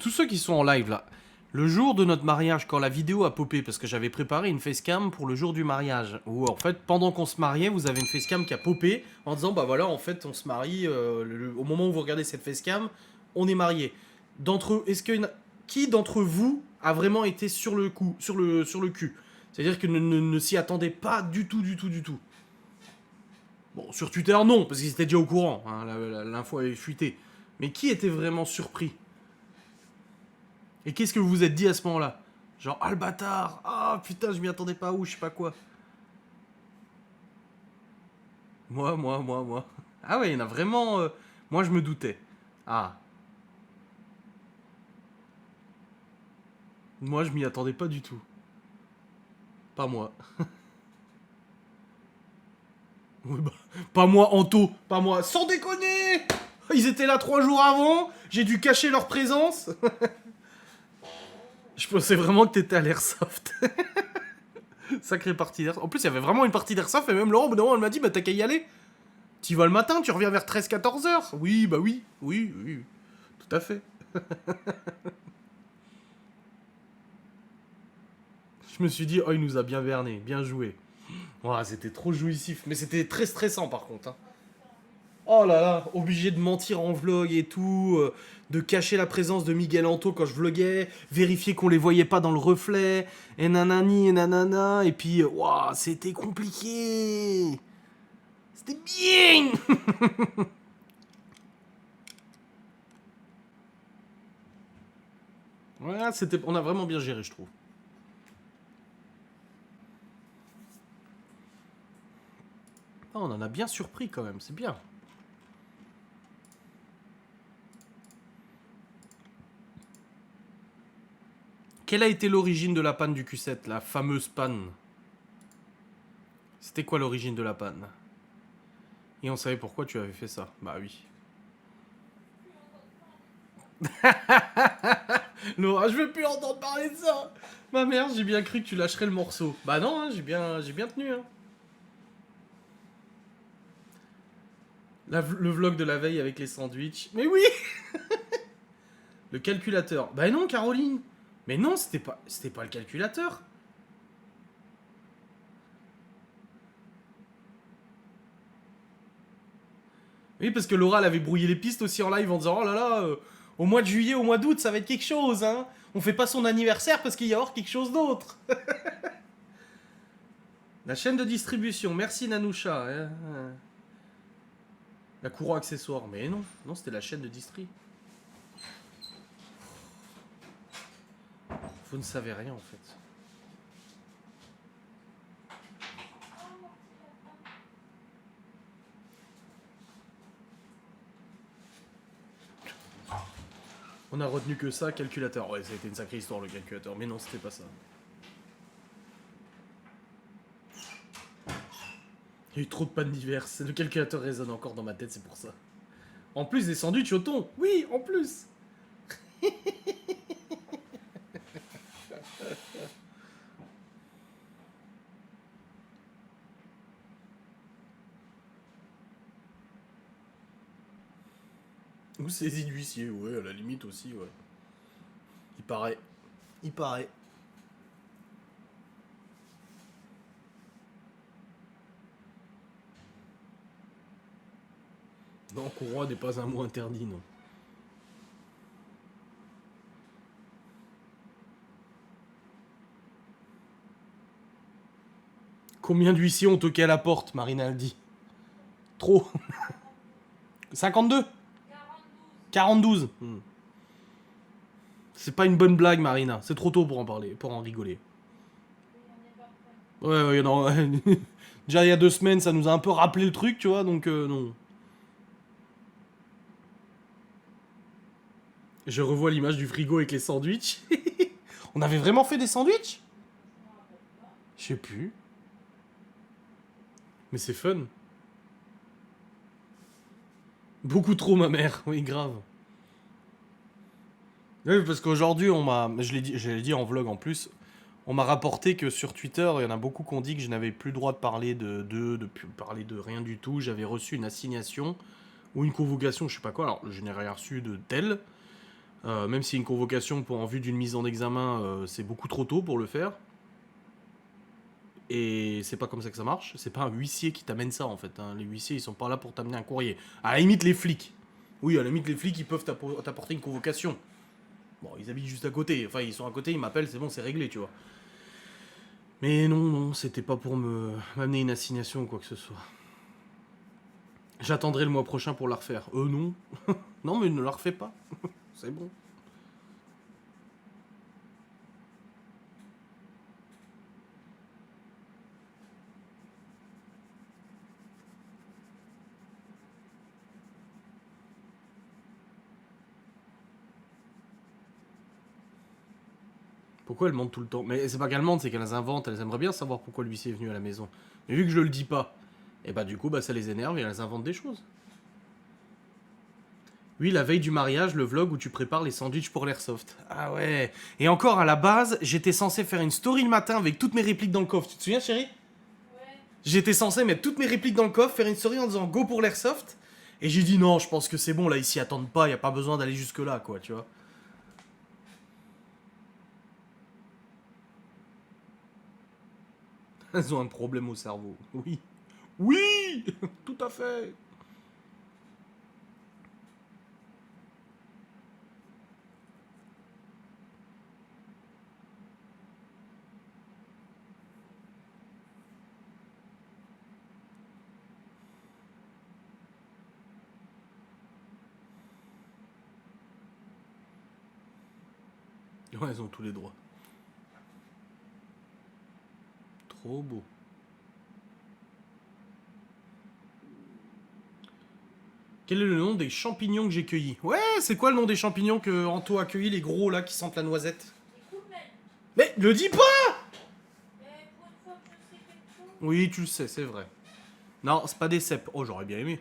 tous ceux qui sont en live là, le jour de notre mariage, quand la vidéo a popé, parce que j'avais préparé une facecam pour le jour du mariage, où en fait, pendant qu'on se mariait, vous avez une facecam qui a popé en disant bah voilà, en fait, on se marie, au moment où vous regardez cette facecam, on est mariés. Qui d'entre vous a vraiment été sur le coup, sur le cul? C'est-à-dire que ne s'y attendait pas du tout, du tout, du tout. Bon, sur Twitter, non, parce qu'ils étaient déjà au courant, hein, l'info avait fuité. Mais qui était vraiment surpris? Et qu'est-ce que vous vous êtes dit à ce moment-là? Genre, ah le bâtard, ah putain, je m'y attendais pas, ou je sais pas quoi. Moi. Ah ouais, il y en a vraiment... Moi, je me doutais. Ah, moi, je m'y attendais pas du tout. Pas moi. Oui, bah, pas moi, Anto, pas moi. Sans déconner! Ils étaient là 3 jours avant, j'ai dû cacher leur présence. Je pensais vraiment que t'étais à l'airsoft. Sacrée partie d'airsoft. En plus, il y avait vraiment une partie d'airsoft, et même Laurent, au bout d'un moment, elle m'a dit, bah t'as qu'à y aller. Tu vas le matin, tu reviens vers 13-14 heures. Oui, bah oui, oui, tout à fait. Je me suis dit, oh, il nous a bien berné, bien joué. Voilà, c'était trop jouissif, mais c'était très stressant par contre, hein. Oh là là, obligé de mentir en vlog et tout, de cacher la présence de Miguel Anto quand je vloguais, vérifier qu'on les voyait pas dans le reflet, et nanani et nanana, et puis, waouh, c'était compliqué. C'était bien. Ouais, on a vraiment bien géré, je trouve. Ah, on en a bien surpris quand même, c'est bien. Quelle a été l'origine de la panne du Q7, la fameuse panne? C'était quoi l'origine de la panne? Et on savait pourquoi tu avais fait ça. Bah oui. Laura, je veux plus entendre parler de ça. Ma mère, j'ai bien cru que tu lâcherais le morceau. Bah non, hein, j'ai bien tenu. Hein. Le vlog de la veille avec les sandwichs. Mais oui. Le calculateur. Bah non, Caroline. Mais non, c'était pas le calculateur. Oui, parce que Laura, elle avait brouillé les pistes aussi en live en disant oh là là, au mois de juillet, au mois d'août, ça va être quelque chose, hein. On fait pas son anniversaire parce qu'il y a hors quelque chose d'autre. La chaîne de distribution, merci Nanoucha. Hein. La courroie accessoire, mais non, non, c'était la chaîne de distri. Vous ne savez rien en fait. On a retenu que ça, calculateur. Ouais, ça a été une sacrée histoire le calculateur, mais non, c'était pas ça. Il y a eu trop de pannes diverses. Le calculateur résonne encore dans ma tête, c'est pour ça. En plus des sandwichs au thon. Oui, en plus. Ou saisie d'huissier, ouais, à la limite aussi, ouais. Il paraît. Il paraît. Non, courroie n'est pas un mot interdit, non. Combien d'huissiers ont toqué à la porte, Marina a dit. Trop. 52 42. C'est pas une bonne blague, Marina. C'est trop tôt pour en parler, pour en rigoler. Ouais, non. Déjà, il y a 2 semaines, ça nous a un peu rappelé le truc, tu vois, donc non. Je revois l'image du frigo avec les sandwichs. On avait vraiment fait des sandwichs? Je sais plus. Mais c'est fun. Beaucoup trop, ma mère. Oui, grave. Oui, parce qu'aujourd'hui, je l'ai dit en vlog en plus, on m'a rapporté que sur Twitter, il y en a beaucoup qui ont dit que je n'avais plus le droit de parler de parler de rien du tout. J'avais reçu une assignation ou une convocation, je sais pas quoi. Alors, je n'ai rien reçu de tel. Même si une convocation pour en vue d'une mise en examen, c'est beaucoup trop tôt pour le faire. Et c'est pas comme ça que ça marche. C'est pas un huissier qui t'amène ça en fait. Hein. Les huissiers ils sont pas là pour t'amener un courrier. À la limite les flics. Oui, à la limite les flics ils peuvent t'apporter une convocation. Bon, ils habitent juste à côté. Enfin, ils sont à côté, ils m'appellent, c'est bon, c'est réglé, tu vois. Mais non, non, c'était pas pour m'amener une assignation ou quoi que ce soit. J'attendrai le mois prochain pour la refaire. Non. Non, mais ne la refais pas. C'est bon. Pourquoi elles mentent tout le temps? Mais c'est pas qu'elles mentent, c'est qu'elles inventent. Elles aimeraient bien savoir pourquoi l'huissier est venu à la maison. Mais vu que je le dis pas, et bah du coup, bah ça les énerve et elles inventent des choses. Oui, la veille du mariage, le vlog où tu prépares les sandwichs pour l'airsoft. Ah ouais. Et encore, à la base, j'étais censé faire une story le matin avec toutes mes répliques dans le coffre. Tu te souviens, chérie? J'étais censé mettre toutes mes répliques dans le coffre, faire une story en disant go pour l'airsoft. Et j'ai dit non, je pense que c'est bon, là, ils s'y attendent pas, y a pas besoin d'aller jusque-là, quoi, tu vois. Elles ont un problème au cerveau. Oui. Oui. Tout à fait. Ouais, elles ont tous les droits. Trop beau. Quel est le nom des champignons que j'ai cueillis? Ouais, c'est quoi le nom des champignons que Anto a cueillis, les gros là qui sentent la noisette? Mais le dis pas! Oui, tu le sais, c'est vrai. Non, c'est pas des cèpes. Oh, j'aurais bien aimé.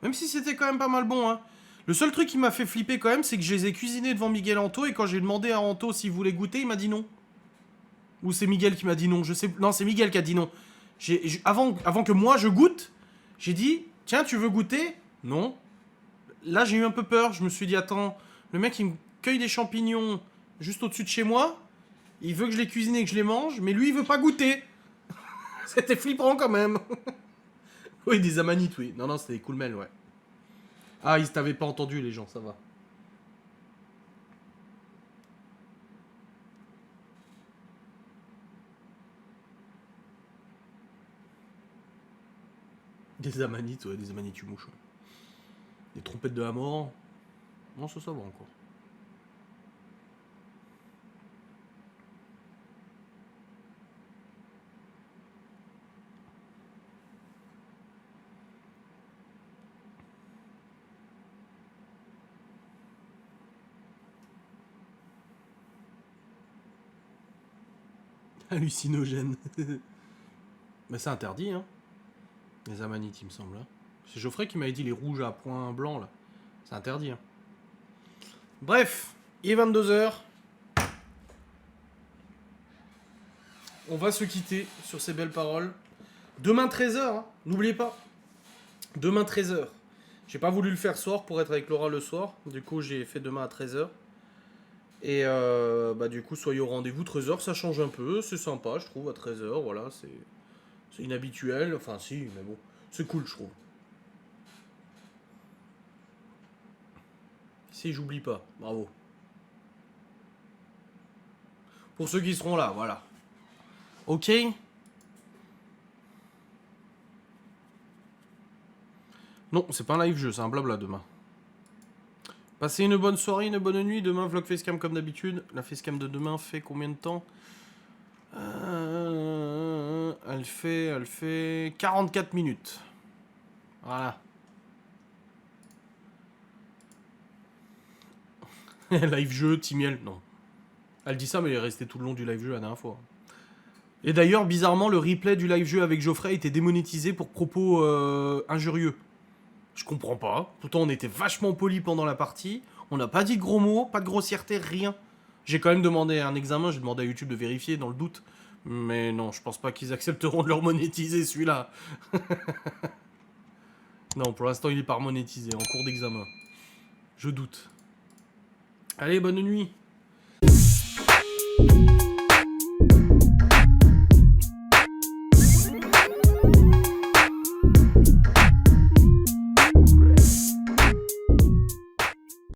Même si c'était quand même pas mal bon, hein. Le seul truc qui m'a fait flipper quand même, c'est que je les ai cuisinés devant Miguel Anto et quand j'ai demandé à Anto s'il voulait goûter, il m'a dit non. Ou c'est Miguel qui m'a dit non, je sais. Non, c'est Miguel qui a dit non. Avant que moi je goûte, j'ai dit tiens, tu veux goûter? Non. Là, j'ai eu un peu peur. Je me suis dit attends, le mec il me cueille des champignons juste au-dessus de chez moi. Il veut que je les cuisine et que je les mange, mais lui il veut pas goûter. C'était flippant quand même. Oui, des amanites, oui. Non, non, c'était des coolmel, ouais. Ah, ils t'avaient pas entendu, les gens, ça va. Des amanites, ouais, des amanites mouches. Ouais. Des trompettes de la mort. Non, ça va encore. Hallucinogène. Mais c'est interdit, hein. Les amanites, il me semble. Hein. C'est Geoffrey qui m'avait dit les rouges à points blancs, là. C'est interdit, hein. Bref, il est 22h. On va se quitter sur ces belles paroles. Demain 13h, hein. N'oubliez pas. Demain 13h. J'ai pas voulu le faire soir pour être avec Laura le soir. Du coup, j'ai fait demain à 13h. Et bah du coup, soyez au rendez-vous. 13h, ça change un peu. C'est sympa, je trouve, à 13h. Voilà, c'est inhabituel. Enfin, si, mais bon. C'est cool, je trouve. Si, j'oublie pas. Bravo. Pour ceux qui seront là, voilà. Ok. Non, c'est pas un live jeu, c'est un blabla demain. Passez une bonne soirée, une bonne nuit. Demain, vlog facecam comme d'habitude. La facecam de demain fait combien de temps Elle fait 44 minutes. Voilà. Live jeu, Timiel, non. Elle dit ça, mais elle est restée tout le long du live jeu la dernière fois. Et d'ailleurs, bizarrement, le replay du live jeu avec Geoffrey était démonétisé pour propos injurieux. Je comprends pas. Pourtant, on était vachement poli pendant la partie. On n'a pas dit de gros mots, pas de grossièreté, rien. J'ai quand même demandé un examen, j'ai demandé à YouTube de vérifier dans le doute. Mais non, je pense pas qu'ils accepteront de leur monétiser celui-là. Non, pour l'instant, il est pas monétisé, en cours d'examen. Je doute. Allez, bonne nuit.